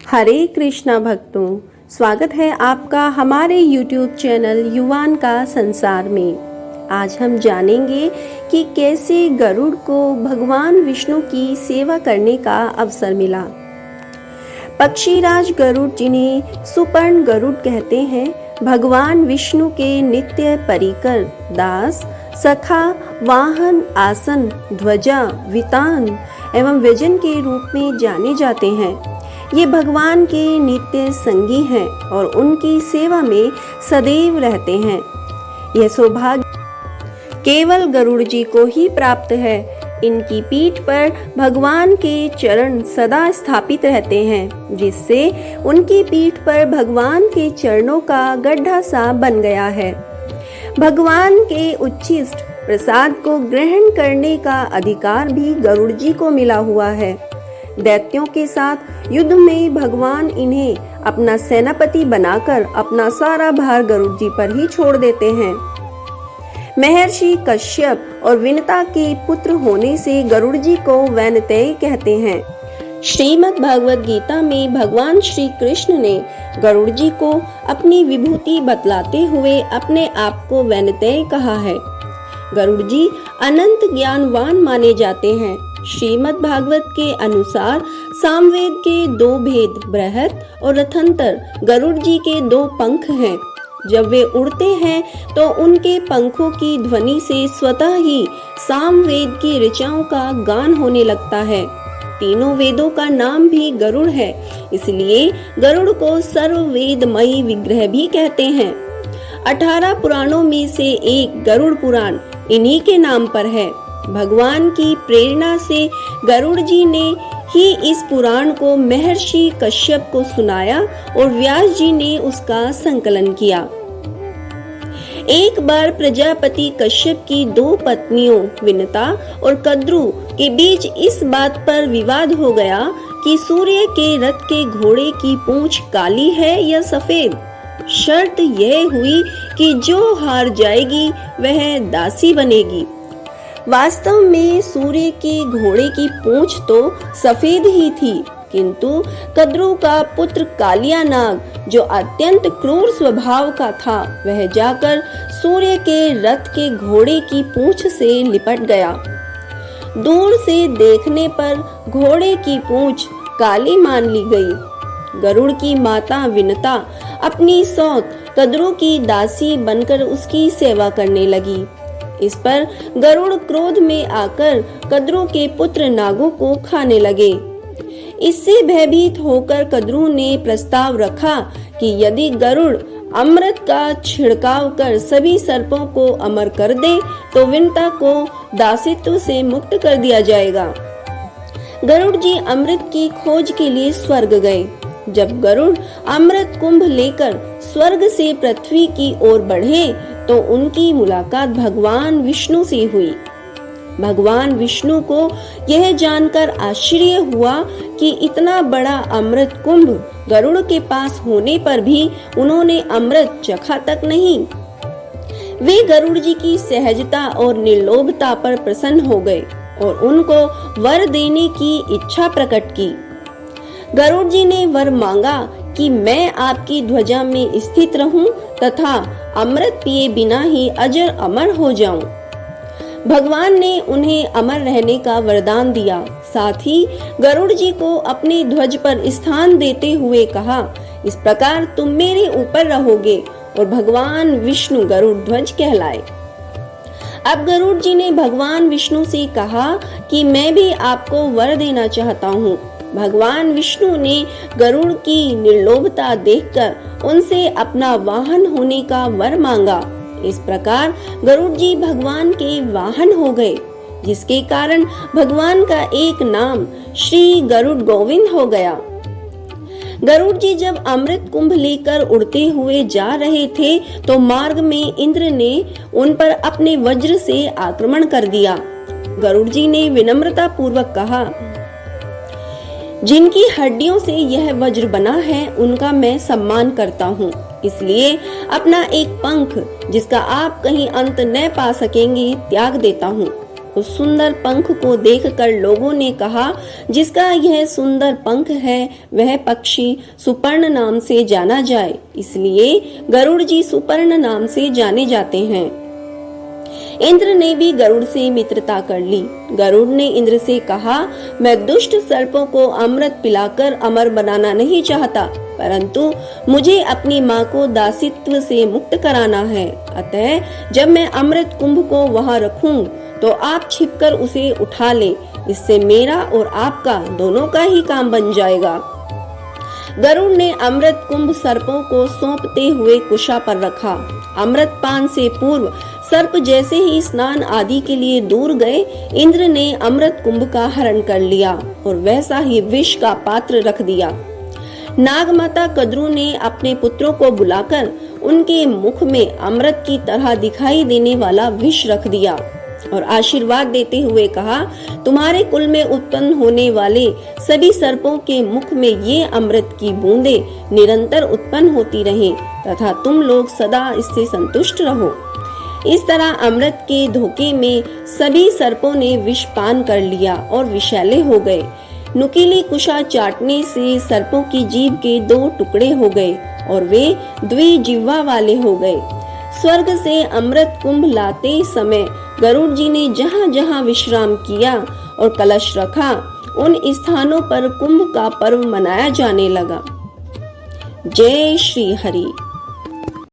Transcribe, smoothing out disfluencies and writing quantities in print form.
हरे कृष्णा भक्तों, स्वागत है आपका हमारे YouTube चैनल युवान का संसार में। आज हम जानेंगे कि कैसे गरुड़ को भगवान विष्णु की सेवा करने का अवसर मिला। पक्षीराज गरुड़, जिन्हें सुपर्ण गरुड़ कहते हैं, भगवान विष्णु के नित्य परिकर, दास, सखा, वाहन, आसन, ध्वजा, वितान एवं व्यजन के रूप में जाने जाते हैं। ये भगवान के नित्य संगी हैं और उनकी सेवा में सदैव रहते हैं। यह सौभाग्य केवल गरुड़ जी को ही प्राप्त है। इनकी पीठ पर भगवान के चरण सदा स्थापित रहते हैं, जिससे उनकी पीठ पर भगवान के चरणों का गड्ढा सा बन गया है। भगवान के उच्छिष्ट प्रसाद को ग्रहण करने का अधिकार भी गरुड़ जी को मिला हुआ है। दैत्यों के साथ युद्ध में भगवान इन्हें अपना सेनापति बनाकर अपना सारा भार गरुड़ जी पर ही छोड़ देते हैं। महर्षि कश्यप और विनता के पुत्र होने से गरुड़ जी को वैनतेय कहते हैं। श्रीमद् भगवद गीता में भगवान श्री कृष्ण ने गरुड़ जी को अपनी विभूति बतलाते हुए अपने आप को वैनतेय कहा है। गरुड़ जी अनंत ज्ञानवान माने जाते हैं। श्रीमद् भागवत के अनुसार सामवेद के दो भेद, बृहत और रथंतर, गरुड़ जी के दो पंख हैं। जब वे उड़ते हैं तो उनके पंखों की ध्वनि से स्वतः ही सामवेद की ऋचाओं का गान होने लगता है। तीनों वेदों का नाम भी गरुड़ है, इसलिए गरुड़ को सर्ववेदमयी विग्रह भी कहते हैं। 18 पुराणों में से एक गरुड़ पुराण इन्हीं के नाम पर है। भगवान की प्रेरणा से गरुड़ जी ने ही इस पुराण को महर्षि कश्यप को सुनाया और व्यास जी ने उसका संकलन किया। एक बार प्रजापति कश्यप की दो पत्नियों विनता और कद्रु के बीच इस बात पर विवाद हो गया कि सूर्य के रथ के घोड़े की पूंछ काली है या सफेद। शर्त यह हुई कि जो हार जाएगी वह दासी बनेगी। वास्तव में सूर्य के घोड़े की पूंछ तो सफेद ही थी, किंतु कद्रु का पुत्र कालिया नाग, जो अत्यंत क्रूर स्वभाव का था, वह जाकर सूर्य के रथ के घोड़े की पूंछ से लिपट गया। दूर से देखने पर घोड़े की पूंछ काली मान ली गई। गरुड़ की माता विनता अपनी सौत कद्रु की दासी बनकर उसकी सेवा करने लगी। इस पर गरुड़ क्रोध में आकर कद्रु के पुत्र नागों को खाने लगे। इससे भयभीत होकर कद्रु ने प्रस्ताव रखा कि यदि गरुड़ अमृत का छिड़काव कर सभी सर्पों को अमर कर दे तो विनता को दासित्व से मुक्त कर दिया जाएगा। गरुड़ जी अमृत की खोज के लिए स्वर्ग गए। जब गरुड़ अमृत कुंभ लेकर स्वर्ग से पृथ्वी की ओर बढ़े तो उनकी मुलाकात भगवान विष्णु से हुई। भगवान विष्णु को यह जानकर आश्चर्य हुआ कि इतना बड़ा अमृत कुंभ गरुड़ के पास होने पर भी उन्होंने अमृत चखा तक नहीं। वे गरुड़ जी की सहजता और निर्लोभता पर प्रसन्न हो गए और उनको वर देने की इच्छा प्रकट की। गरुड़ जी ने वर मांगा कि मैं आपकी ध्वजा में स्थित रहूं तथा अमृत पिए बिना ही अजर अमर हो जाऊं। भगवान ने उन्हें अमर रहने का वरदान दिया। साथ ही गरुड़ जी को अपनी ध्वज पर स्थान देते हुए कहा, इस प्रकार तुम मेरे ऊपर रहोगे और भगवान विष्णु गरुड़ ध्वज कहलाए। अब गरुड़ जी ने भगवान विष्णु से कहा कि मैं भी आपको वर देना चाहता हूँ। भगवान विष्णु ने गरुड़ की निर्लोभता देखकर उनसे अपना वाहन होने का वर मांगा। इस प्रकार गरुड़ जी भगवान के वाहन हो गए, जिसके कारण भगवान का एक नाम श्री गरुड़ गोविंद हो गया। गरुड़ जी जब अमृत कुंभ लेकर उड़ते हुए जा रहे थे तो मार्ग में इंद्र ने उन पर अपने वज्र से आक्रमण कर दिया। गरुड़ जी ने विनम्रता पूर्वक कहा, जिनकी हड्डियों से यह वज्र बना है उनका मैं सम्मान करता हूँ, इसलिए अपना एक पंख, जिसका आप कहीं अंत न पा सकेंगे, त्याग देता हूँ। उस सुंदर पंख को देखकर लोगों ने कहा, जिसका यह सुंदर पंख है वह पक्षी सुपर्ण नाम से जाना जाए। इसलिए गरुड़ जी सुपर्ण नाम से जाने जाते हैं। इंद्र ने भी गरुड़ से मित्रता कर ली। गरुड़ ने इंद्र से कहा, मैं दुष्ट सर्पों को अमृत पिलाकर अमर बनाना नहीं चाहता, परंतु मुझे अपनी माँ को दासित्व से मुक्त कराना है। अतः जब मैं अमृत कुंभ को वहाँ रखूं तो आप छिपकर उसे उठा ले। इससे मेरा और आपका दोनों का ही काम बन जाएगा। गरुड़ ने अमृत कुंभ सर्पों को सौंपते हुए कुशा पर रखा। अमृत पान से पूर्व सर्प जैसे ही स्नान आदि के लिए दूर गए, इंद्र ने अमृत कुंभ का हरण कर लिया और वैसा ही विष का पात्र रख दिया। नागमाता कद्रू ने अपने पुत्रों को बुलाकर उनके मुख में अमृत की तरह दिखाई देने वाला विष रख दिया और आशीर्वाद देते हुए कहा, तुम्हारे कुल में उत्पन्न होने वाले सभी सर्पों के मुख में ये अमृत की बूंदें निरंतर उत्पन्न होती रहें तथा तुम लोग सदा इससे संतुष्ट रहो। इस तरह अमृत के धोखे में सभी सर्पों ने विष पान कर लिया और विषैले हो गए। नुकीली कुशा चाटने से सर्पों की जीभ के 2 टुकड़े हो गए और वे द्विजिह्वा वाले हो गए। स्वर्ग से अमृत कुंभ लाते समय गरुड़ जी ने जहाँ जहाँ विश्राम किया और कलश रखा, उन स्थानों पर कुंभ का पर्व मनाया जाने लगा। जय श्री हरि।